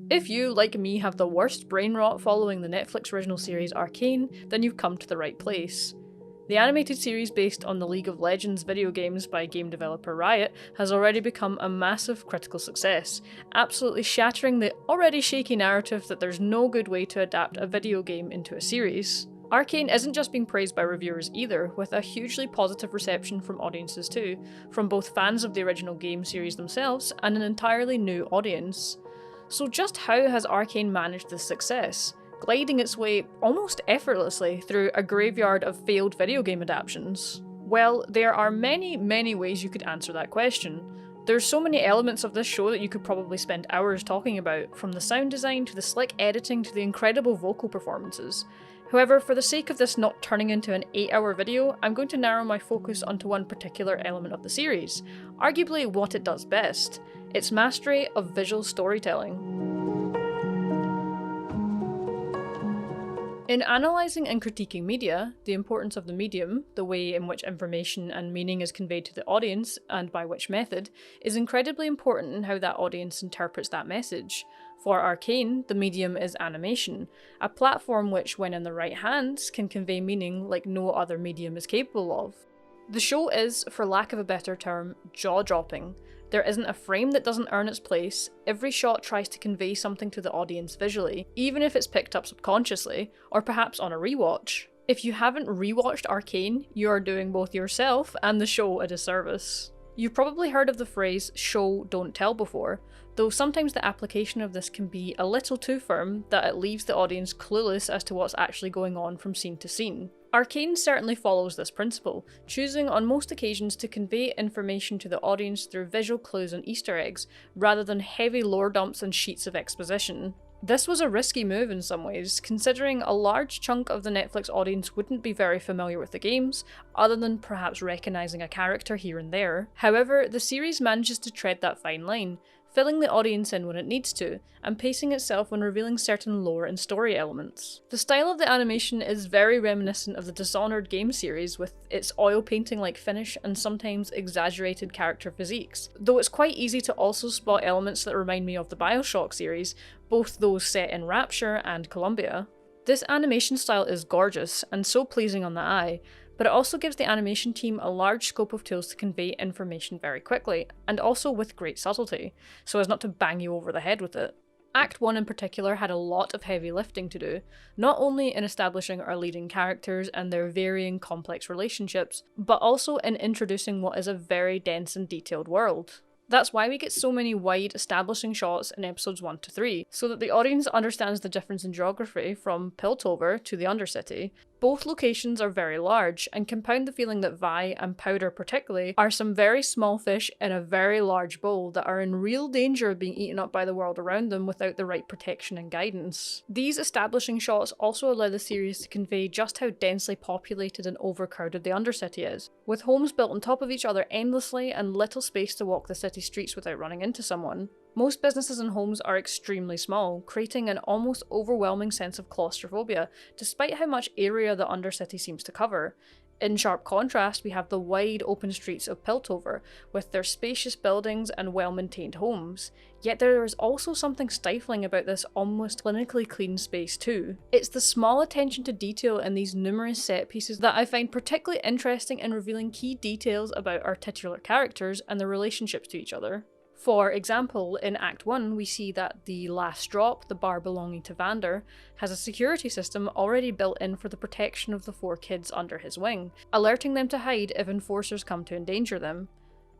If you, like me, have the worst brain rot following the Netflix original series Arcane, then you've come to the right place. The animated series based on the League of Legends video games by game developer Riot has already become a massive critical success, absolutely shattering the already shaky narrative that there's no good way to adapt a video game into a series. Arcane isn't just being praised by reviewers either, with a hugely positive reception from audiences too, from both fans of the original game series themselves and an entirely new audience. So just how has Arcane managed this success, gliding its way almost effortlessly through a graveyard of failed video game adaptations? Well, there are many ways you could answer that question. There's so many elements of this show that you could probably spend hours talking about, from the sound design to the slick editing to the incredible vocal performances. However, for the sake of this not turning into an 8-hour video, I'm going to narrow my focus onto one particular element of the series, arguably what it does best: its mastery of visual storytelling. In analysing and critiquing media, the importance of the medium, the way in which information and meaning is conveyed to the audience, and by which method, is incredibly important in how that audience interprets that message. For Arcane, the medium is animation, a platform which, when in the right hands, can convey meaning like no other medium is capable of. The show is, for lack of a better term, jaw-dropping. There isn't a frame that doesn't earn its place. Every shot tries to convey something to the audience visually, even if it's picked up subconsciously, or perhaps on a rewatch. If you haven't rewatched Arcane, you are doing both yourself and the show a disservice. You've probably heard of the phrase "show, don't tell" before, though sometimes the application of this can be a little too firm that it leaves the audience clueless as to what's actually going on from scene to scene. Arcane certainly follows this principle, choosing on most occasions to convey information to the audience through visual clues and Easter eggs, rather than heavy lore dumps and sheets of exposition. This was a risky move in some ways, considering a large chunk of the Netflix audience wouldn't be very familiar with the games, other than perhaps recognising a character here and there. However, the series manages to tread that fine line, filling the audience in when it needs to, and pacing itself when revealing certain lore and story elements. The style of the animation is very reminiscent of the Dishonored game series, with its oil painting-like finish and sometimes exaggerated character physiques, though it's quite easy to also spot elements that remind me of the Bioshock series, both those set in Rapture and Columbia. This animation style is gorgeous, and so pleasing on the eye, but it also gives the animation team a large scope of tools to convey information very quickly, and also with great subtlety, so as not to bang you over the head with it. Act 1 in particular had a lot of heavy lifting to do, not only in establishing our leading characters and their varying complex relationships, but also in introducing what is a very dense and detailed world. That's why we get so many wide establishing shots in episodes 1 to 3, so that the audience understands the difference in geography from Piltover to the Undercity. Both locations are very large, and compound the feeling that Vi, and Powder particularly, are some very small fish in a very large bowl that are in real danger of being eaten up by the world around them without the right protection and guidance. These establishing shots also allow the series to convey just how densely populated and overcrowded the Undercity is, with homes built on top of each other endlessly and little space to walk the city streets without running into someone. Most businesses and homes are extremely small, creating an almost overwhelming sense of claustrophobia, despite how much area the Undercity seems to cover. In sharp contrast, we have the wide open streets of Piltover, with their spacious buildings and well-maintained homes. Yet there is also something stifling about this almost clinically clean space too. It's the small attention to detail in these numerous set pieces that I find particularly interesting in revealing key details about our titular characters and their relationships to each other. For example, in Act 1 we see that the Last Drop, the bar belonging to Vander, has a security system already built in for the protection of the 4 kids under his wing, alerting them to hide if enforcers come to endanger them.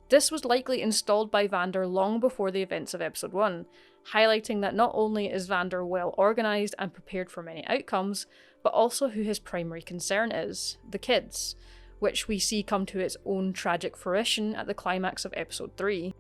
This was likely installed by Vander long before the events of Episode 1, highlighting that not only is Vander well organised and prepared for many outcomes, but also who his primary concern is: the kids, which we see come to its own tragic fruition at the climax of Episode 3.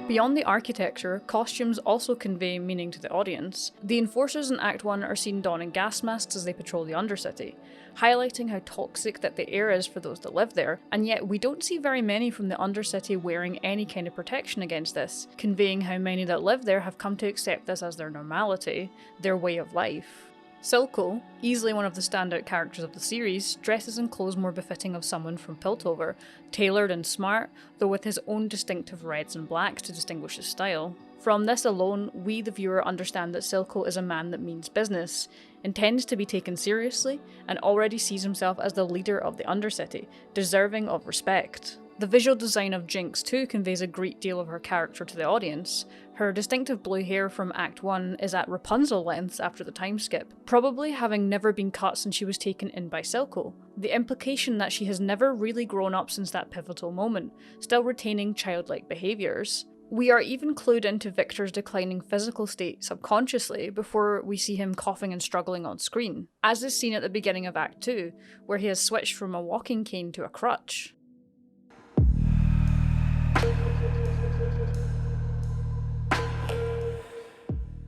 Beyond the architecture, costumes also convey meaning to the audience. The enforcers in Act 1 are seen donning gas masks as they patrol the Undercity, highlighting how toxic that the air is for those that live there, and yet we don't see very many from the Undercity wearing any kind of protection against this, conveying how many that live there have come to accept this as their normality, their way of life. Silco, easily one of the standout characters of the series, dresses in clothes more befitting of someone from Piltover, tailored and smart, though with his own distinctive reds and blacks to distinguish his style. From this alone, we the viewer understand that Silco is a man that means business, intends to be taken seriously, and already sees himself as the leader of the Undercity, deserving of respect. The visual design of Jinx too conveys a great deal of her character to the audience. Her distinctive blue hair from Act 1 is at Rapunzel lengths after the time skip, probably having never been cut since she was taken in by Silco. The implication that she has never really grown up since that pivotal moment, still retaining childlike behaviours. We are even clued into Victor's declining physical state subconsciously before we see him coughing and struggling on screen, as is seen at the beginning of Act 2, where he has switched from a walking cane to a crutch.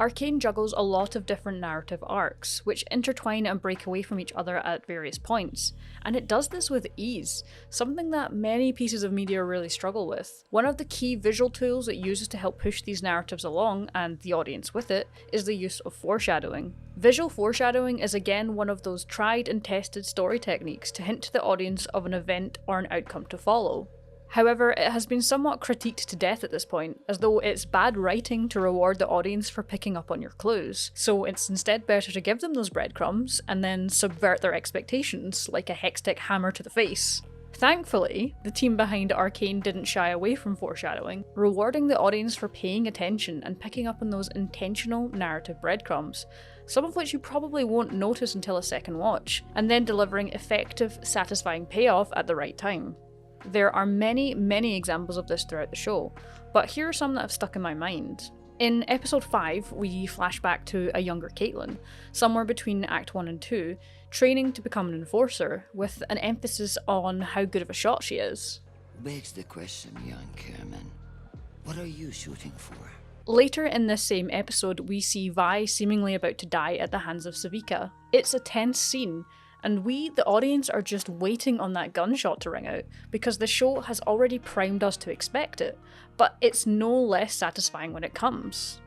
Arcane juggles a lot of different narrative arcs, which intertwine and break away from each other at various points, and it does this with ease, something that many pieces of media really struggle with. One of the key visual tools it uses to help push these narratives along, and the audience with it, is the use of foreshadowing. Visual foreshadowing is again one of those tried and tested story techniques to hint to the audience of an event or an outcome to follow. However, it has been somewhat critiqued to death at this point, as though it's bad writing to reward the audience for picking up on your clues, so it's instead better to give them those breadcrumbs and then subvert their expectations like a hextech hammer to the face. Thankfully, the team behind Arcane didn't shy away from foreshadowing, rewarding the audience for paying attention and picking up on those intentional narrative breadcrumbs, some of which you probably won't notice until a second watch, and then delivering effective, satisfying payoff at the right time. There are many examples of this throughout the show, but here are some that have stuck in my mind. In episode 5, we flash back to a younger Caitlyn, somewhere between Act 1 and 2, training to become an enforcer, with an emphasis on how good of a shot she is. Begs the question, young Kerman. What are you shooting for? Later in this same episode, we see Vi seemingly about to die at the hands of Savika. It's a tense scene, and we, the audience, are just waiting on that gunshot to ring out, because the show has already primed us to expect it, but it's no less satisfying when it comes.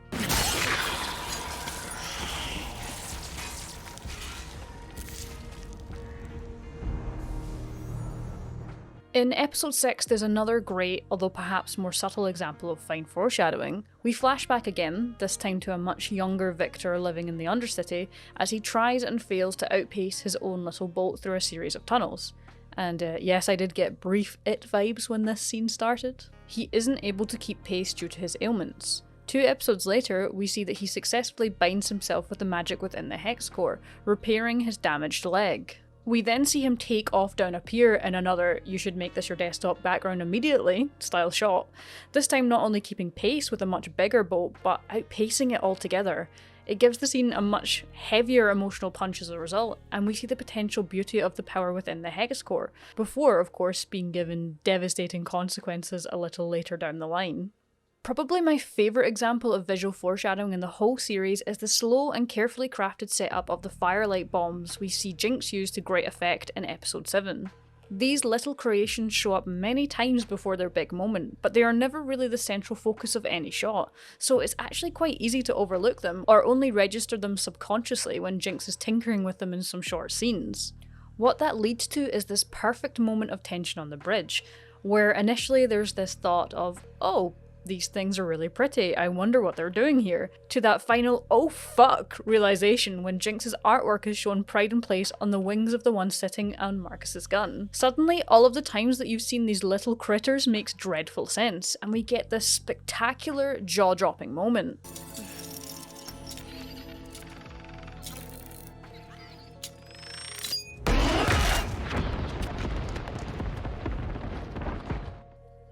In episode 6, there's another great, although perhaps more subtle example of fine foreshadowing. We flash back again, this time to a much younger Victor living in the Undercity, as he tries and fails to outpace his own little bolt through a series of tunnels. And yes, I did get brief It vibes when this scene started. He isn't able to keep pace due to his ailments. 2 episodes later, we see that he successfully binds himself with the magic within the Hex Core, repairing his damaged leg. We then see him take off down a pier in another "you should make this your desktop background immediately" style shot, this time not only keeping pace with a much bigger boat, but outpacing it altogether. It gives the scene a much heavier emotional punch as a result, and we see the potential beauty of the power within the Hex Core, before of course being given devastating consequences a little later down the line. Probably my favourite example of visual foreshadowing in the whole series is the slow and carefully crafted setup of the firelight bombs we see Jinx use to great effect in episode 7. These little creations show up many times before their big moment, but they are never really the central focus of any shot, so it's actually quite easy to overlook them or only register them subconsciously when Jinx is tinkering with them in some short scenes. What that leads to is this perfect moment of tension on the bridge, where initially there's this thought of, oh, these things are really pretty, I wonder what they're doing here, to that final oh fuck realization when Jinx's artwork is shown pride and place on the wings of the one sitting on Marcus's gun. Suddenly, all of the times that you've seen these little critters makes dreadful sense, and we get this spectacular, jaw-dropping moment.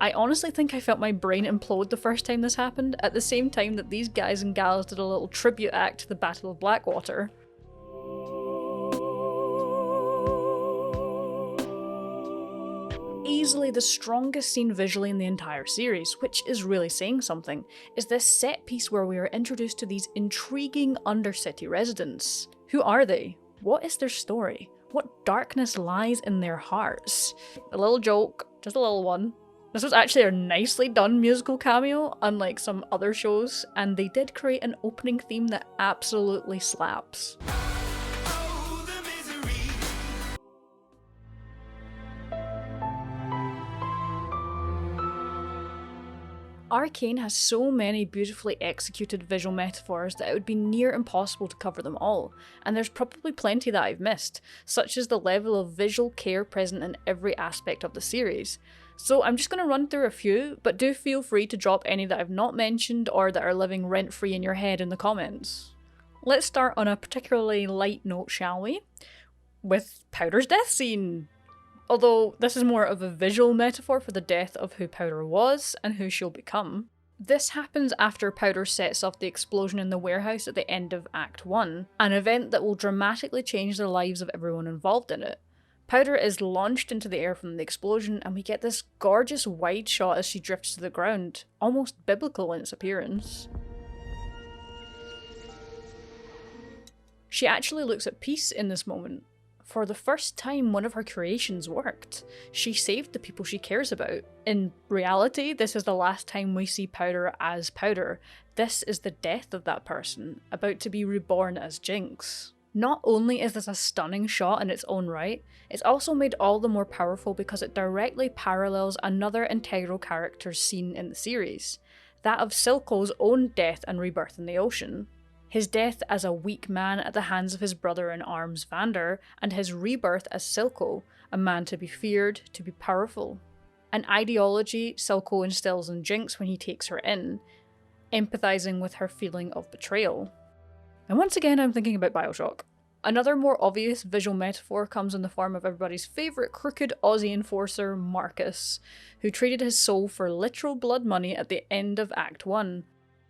I honestly think I felt my brain implode the first time this happened, at the same time that these guys and gals did a little tribute act to the Battle of Blackwater. Easily the strongest scene visually in the entire series, which is really saying something, is this set piece where we are introduced to these intriguing Undercity residents. Who are they? What is their story? What darkness lies in their hearts? A little joke, just a little one. This was actually a nicely done musical cameo, unlike some other shows, and they did create an opening theme that absolutely slaps. Arcane has so many beautifully executed visual metaphors that it would be near impossible to cover them all, and there's probably plenty that I've missed, such as the level of visual care present in every aspect of the series. So I'm just going to run through a few, but do feel free to drop any that I've not mentioned or that are living rent-free in your head in the comments. Let's start on a particularly light note, shall we? With Powder's death scene! Although this is more of a visual metaphor for the death of who Powder was and who she'll become. This happens after Powder sets off the explosion in the warehouse at the end of Act 1, an event that will dramatically change the lives of everyone involved in it. Powder is launched into the air from the explosion, and we get this gorgeous wide shot as she drifts to the ground, almost biblical in its appearance. She actually looks at peace in this moment. For the first time, one of her creations worked. She saved the people she cares about. In reality, this is the last time we see Powder as Powder. This is the death of that person, about to be reborn as Jinx. Not only is this a stunning shot in its own right, it's also made all the more powerful because it directly parallels another integral character's scene in the series, that of Silco's own death and rebirth in the ocean. His death as a weak man at the hands of his brother in arms Vander, and his rebirth as Silco, a man to be feared, to be powerful. An ideology Silco instills in Jinx when he takes her in, empathising with her feeling of betrayal. And once again I'm thinking about Bioshock. Another more obvious visual metaphor comes in the form of everybody's favourite crooked Aussie enforcer, Marcus, who traded his soul for literal blood money at the end of Act 1.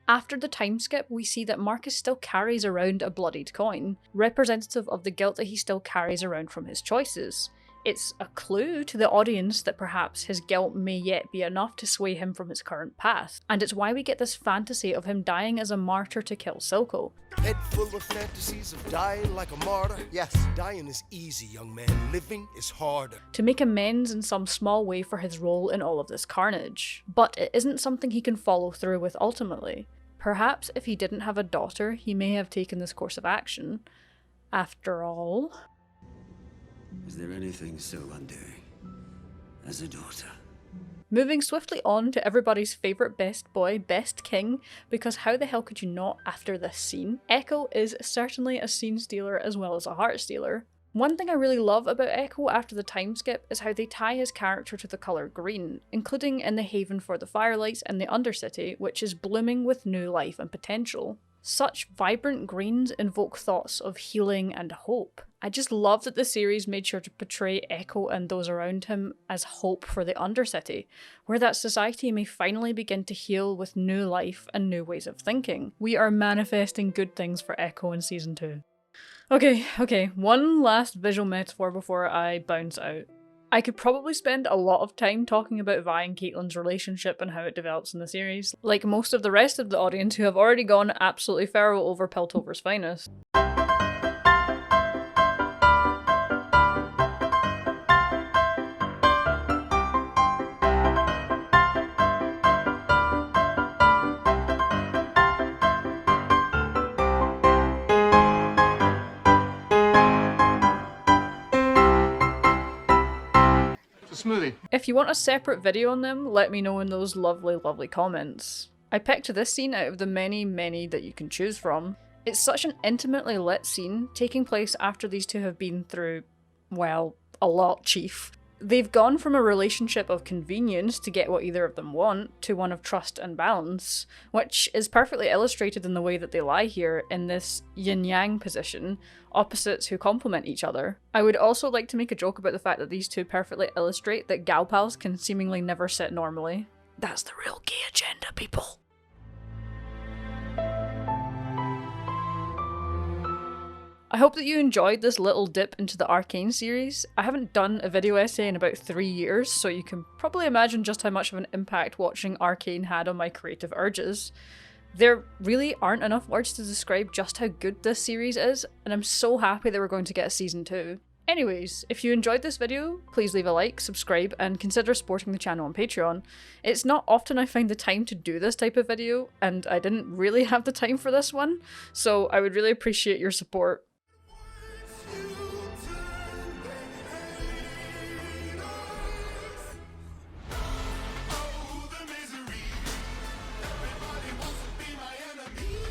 After the time skip, we see that Marcus still carries around a bloodied coin, representative of the guilt that he still carries around from his choices. It's a clue to the audience that perhaps his guilt may yet be enough to sway him from his current path, and it's why we get this fantasy of him dying as a martyr to kill Silco. Head full of fantasies of dying like a martyr? Yes, dying is easy, young man. Living is harder. To make amends in some small way for his role in all of this carnage. But it isn't something he can follow through with ultimately. Perhaps if he didn't have a daughter, he may have taken this course of action. After all... Is there anything so undoing as a daughter? Moving swiftly on to everybody's favourite best boy, best king, because how the hell could you not after this scene? Ekko is certainly a scene stealer as well as a heart stealer. One thing I really love about Ekko after the time skip is how they tie his character to the colour green, including in the Haven for the Firelights and the Undercity, which is blooming with new life and potential. Such vibrant greens invoke thoughts of healing and hope. I just love that the series made sure to portray Ekko and those around him as hope for the Undercity, where that society may finally begin to heal with new life and new ways of thinking. We are manifesting good things for Ekko in Season 2. Okay, one last visual metaphor before I bounce out. I could probably spend a lot of time talking about Vi and Caitlyn's relationship and how it develops in the series, like most of the rest of the audience who have already gone absolutely feral over Piltover's finest. Smoothie. If you want a separate video on them, let me know in those lovely comments. I picked this scene out of the many that you can choose from. It's such an intimately lit scene, taking place after these two have been through, well, a lot, chief. They've gone from a relationship of convenience to get what either of them want, to one of trust and balance, which is perfectly illustrated in the way that they lie here in this yin-yang position, opposites who complement each other. I would also like to make a joke about the fact that these two perfectly illustrate that gal pals can seemingly never sit normally. That's the real gay agenda, people. I hope that you enjoyed this little dip into the Arcane series. I haven't done a video essay in about 3 years, so you can probably imagine just how much of an impact watching Arcane had on my creative urges. There really aren't enough words to describe just how good this series is, and I'm so happy that we're going to get a season 2. Anyways, if you enjoyed this video, please leave a like, subscribe, and consider supporting the channel on Patreon. It's not often I find the time to do this type of video, and I didn't really have the time for this one, so I would really appreciate your support.